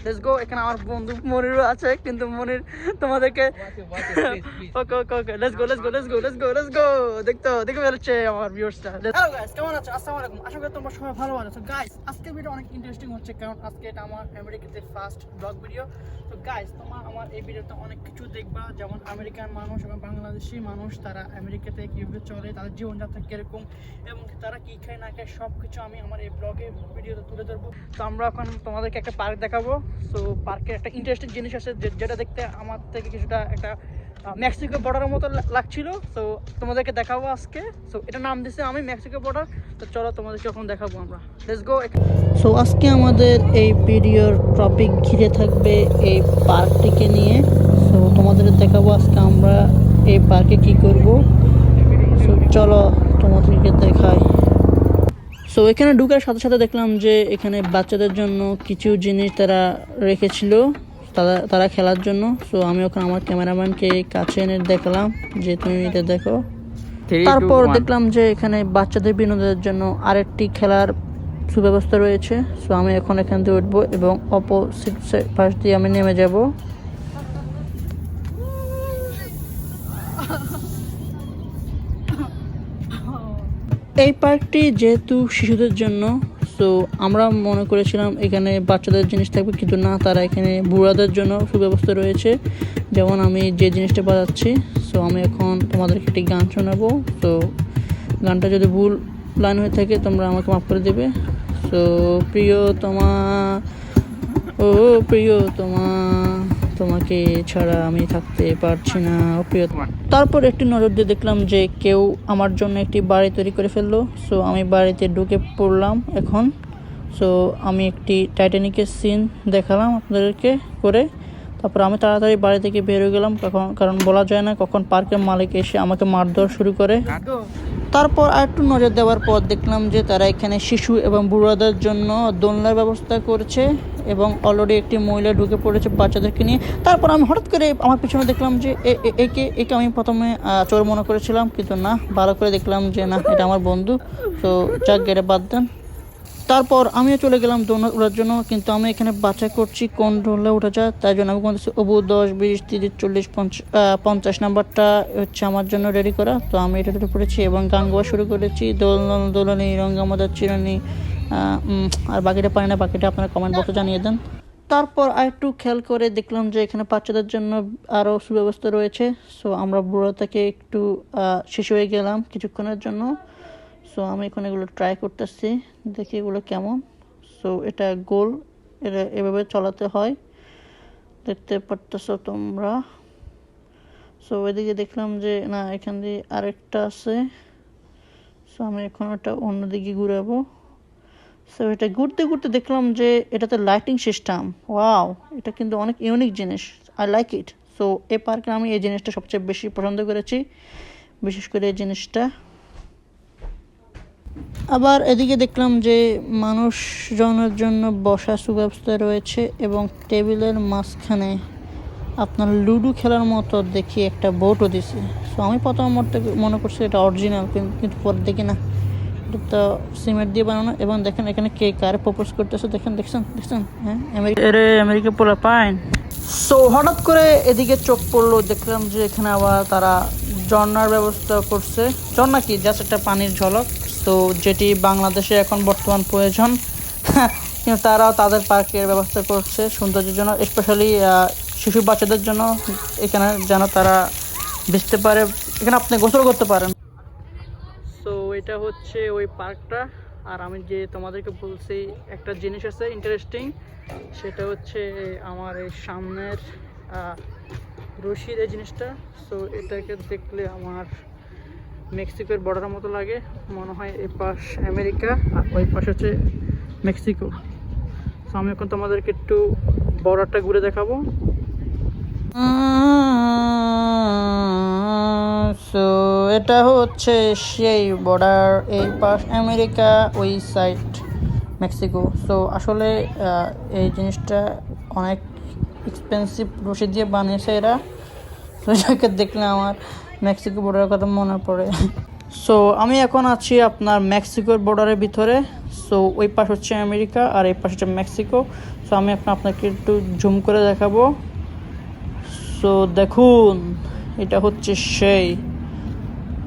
Let's go. এখানে আমার বন্ধু মনিরও আছে, কিন্তু মনির তোমাদেরকে okay okay okay let's go let's go let's go let's go let's go. দেখতে বেরোচ্ছে আমার ভিউয়ার্সটা। হ্যালো গাইস, কেমন আছো? আসসালামু আলাইকুম। আশা করি তোমরা সবাই ভালো আছো। গাইস, আজকের ভিডিও অনেক ইন্টারেস্টিং হচ্ছে, কারণ আজকে এটা আমার আমেরিকাতে ফার্স্ট ব্লগ ভিডিও। তো গাইস, তোমরা আমার এই ভিডিওতে অনেক কিছু দেখবা, যেমন আমেরিকান মানুষ এবং বাংলাদেশি মানুষ তারা আমেরিকাতে কীভাবে চলে, তাদের জীবনযাত্রা কীরকম এবং তারা কী খায় না খায় সব কিছু আমি আমার এই ব্লগে ভিডিওতে তুলে ধরবো। তো আমরা এখন তোমাদেরকে একটা পার্ক দেখাবো। সো পার্কে একটা ইন্টারেস্টিং জিনিস আছে, যেটা দেখতে আমার থেকে কিছুটা একটা মেক্সিকো বর্ডারের মতো লাগছিল। তো তোমাদেরকে দেখাবো আজকে। সো এটা নাম দিয়েছে আমি মেক্সিকো বর্ডার। তো চলো তোমাদেরকে এখন দেখাবো আমরা। Let's go. সো আজকে আমাদের এই ভিডিওর টপিক ঘিরে থাকবে এই পার্কটিকে নিয়ে। সো তোমাদের দেখাবো আজকে আমরা এই পার্কে কি করব। সো চলো তোমাদেরকে দেখাই। সো এখানে ঢুকার সাথে সাথে দেখলাম যে এখানে বাচ্চাদের জন্য কিছু জিনিস তারা রেখেছিল তারা খেলার জন্য। সো আমি ওখানে আমার ক্যামেরাম্যানকে কাছে এনে দেখলাম যে তুমি এটা দেখো। তারপর দেখলাম যে এখানে বাচ্চাদের বিনোদনের জন্য আরেকটি খেলার সুব্যবস্থা রয়েছে। সো আমি এখন এখান থেকে উঠবো এবং অপোজিট পাশ দিয়ে আমি নেমে যাব। এই পার্কটি যেহেতু শিশুদের জন্য, সো আমরা মনে করেছিলাম এখানে বাচ্চাদের জিনিস থাকবে, কিন্তু না, তারা এখানে বুড়াদের জন্য সুব্যবস্থা রয়েছে। যেমন আমি যে জিনিসটা বাজাচ্ছি, সো আমি এখন তোমাদেরকে একটি গান শোনাবো। তো গানটা যদি ভুল লাইন হয়ে থাকে তোমরা আমাকে মাফ করে দেবে। সো প্রিয়তমা, ও প্রিয়তমা, তোমাকে ছাড়া আমি থাকতে পারছি না, ও প্রিয়তমা। তারপর একটি নজর দিয়ে দেখলাম যে কেউ আমার জন্য একটি বাড়ি তৈরি করে ফেললো। সো আমি বাড়িতে ঢুকে পড়লাম এখন। সো আমি একটি টাইটানিকের সিন দেখালাম আপনাদেরকে করে। তারপর আমি তাড়াতাড়ি বাড়ি থেকে বের হয়ে গেলাম, কারণ বলা যায় না কখন পার্কের মালিক এসে আমাকে মারধর শুরু করে। তারপর আরেকটু নজর দেওয়ার পর দেখলাম যে তারা এখানে শিশু এবং বুড়াদের জন্য দোলনার ব্যবস্থা করেছে এবং অলরেডি একটি মহিলা ঢুকে পড়েছে বাচ্চাদেরকে নিয়ে। তারপর আমি হঠাৎ করে আমার পিছনে দেখলাম যে একে আমি প্রথমে চোর মনে করেছিলাম, কিন্তু না, ভালো করে দেখলাম যে না, এটা আমার বন্ধু। তো যাক, গেড়ে বাদ দেন। তারপর আমিও চলে গেলাম দোলনা ওঠার জন্য, কিন্তু আমি এখানে বাছাই করছি কোন দোলনা ওঠা যায়। তাই জন্য আমি বলতেছি 10, 20, 30, 40, 50 নাম্বারটা হচ্ছে আমার জন্য রেডি করা। তো আমি এটা উঠে পড়েছি এবং গান গাওয়া শুরু করেছি। দোলন দোলনি রঙ আমাদের চিরনি, আর বাকিটা পারি না, বাকিটা আপনারা কমেন্ট বক্সে জানিয়ে দেন। তারপর আরেকটু খেয়াল করে দেখলাম যে এখানে বাচ্চাদের জন্য আরও সুব্যবস্থা রয়েছে। সো আমরা বুড়ো থেকে একটু শিশু হয়ে গেলাম কিছুক্ষণের জন্য। সো আমি এখন এগুলো ট্রাই করতেছি, দেখি এগুলো কেমন। সো এটা গোল, এটা এভাবে চালাতে হয়, দেখতে পারতেছো তোমরা। সো এদিকে দেখলাম যে না, এখান দিয়ে আরেকটা আছে। সো আমি এখন এটা অন্যদিকে ঘুরাবো। সো এটা ঘুরতে ঘুরতে দেখলাম যে এটাতে লাইটিং সিস্টেম, ওয়াও, এটা কিন্তু অনেক ইউনিক জিনিস, আই লাইক ইট। সো এই পার্কে আমি এই জিনিসটা সবচেয়ে বেশি পছন্দ করেছি, বিশেষ করে এই জিনিসটা। আবার এদিকে দেখলাম যে মানুষজনের জন্য বসার সুব্যবস্থা রয়েছে এবং টেবিলের মাঝখানে আপনার লুডো খেলার মতো দেখি একটা বোটও দিছে। সো আমি প্রথম মনে করছি এটা অরিজিনাল, কিন্তু পরে দেখি না, এটা তো সিমেন্ট দিয়ে বানানো। এবং দেখেন এখানে কে কারে প্রপোজ করতেছে, দেখছেন হ্যাঁ, আমেরিকা পোলা পাইন। সো হঠাৎ করে এদিকে চোখ পড়লো, দেখলাম যে এখানে আবার তারা ঝর্ণার ব্যবস্থা করছে। ঝর্ণা কি, জাস্ট একটা পানির ঝলক। তো যেটি বাংলাদেশে এখন বর্তমান প্রয়োজন, কিন্তু তারাও তাদের পার্কের ব্যবস্থা করছে সৌন্দর্যের জন্য, স্পেশালি শিশু বাচ্চাদের জন্য, এখানে যেন তারা ভিজতে পারে, এখানে আপনি গোসল করতে পারেন। সো এটা হচ্ছে ওই পার্কটা। আর আমি যে তোমাদেরকে বলছি একটা জিনিস আছে ইন্টারেস্টিং, সেটা হচ্ছে আমার এই সামনের রশির এই জিনিসটা। সো এটাকে দেখলে আমার মেক্সিকোর বর্ডারের মতো লাগে, মনে হয় এই পাশ আমেরিকা আর ওই পাশ হচ্ছে মেক্সিকো। সো আমি এখন তোমাদেরকে একটু বর্ডারটা ঘুরে দেখাবো। সো এটা হচ্ছে সেই বর্ডার, এই পাশ আমেরিকা, ওই সাইড মেক্সিকো। সো আসলে এই জিনিসটা অনেক এক্সপেন্সিভ রশি দিয়ে বানিয়েছে এরা। তো এটাকে দেখলে আমার মেক্সিকো বর্ডারের কথা মনে পড়ে। সো আমি এখন আছি আপনার মেক্সিকোর বর্ডারের ভিতরে। সো ওই পাশ হচ্ছে আমেরিকা আর এই পাশ হচ্ছে মেক্সিকো। সো আমি আপনাকে একটু জুম করে দেখাবো। সো দেখুন, এটা হচ্ছে সেই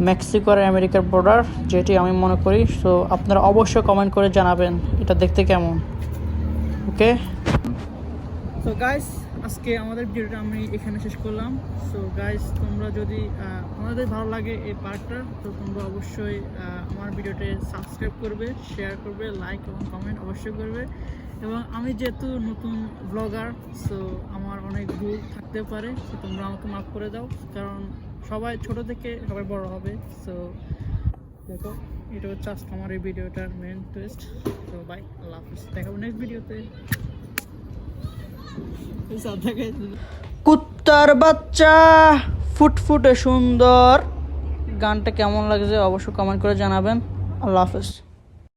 মেক্সিকো আর আমেরিকার বর্ডার, যেটি আমি মনে করি। সো আপনারা অবশ্যই কমেন্ট করে জানাবেন এটা দেখতে কেমন। ওকে, সো গাইস, আজকে আমাদের ভিডিওটা আমি এখানে শেষ করলাম। সো গাইস, তোমরা যদি আমাদের ভালো লাগে এই পার্টটা, তো তোমরা অবশ্যই আমার ভিডিওতে সাবস্ক্রাইব করবে, শেয়ার করবে, লাইক এবং কমেন্ট অবশ্যই করবে। এবং আমি যেহেতু নতুন ব্লগার, সো আমার অনেক ভুল থাকতে পারে, সো তোমরা আমাকে মাফ করে দাও, কারণ সবাই ছোট থেকে সবাই বড় হবে। সো দেখো, এটা হচ্ছে আজকে আমার এই ভিডিওটার মেন টুইস্ট। তো বাই, আল্লাহ হাফিজ, দেখাবো নেক্সট ভিডিওতে। কুত্তার বাচ্চা ফুটফুটে সুন্দর গানটা কেমন লাগছে অবশ্যই কমেন্ট করে জানাবেন। আল্লাহ হাফেজ।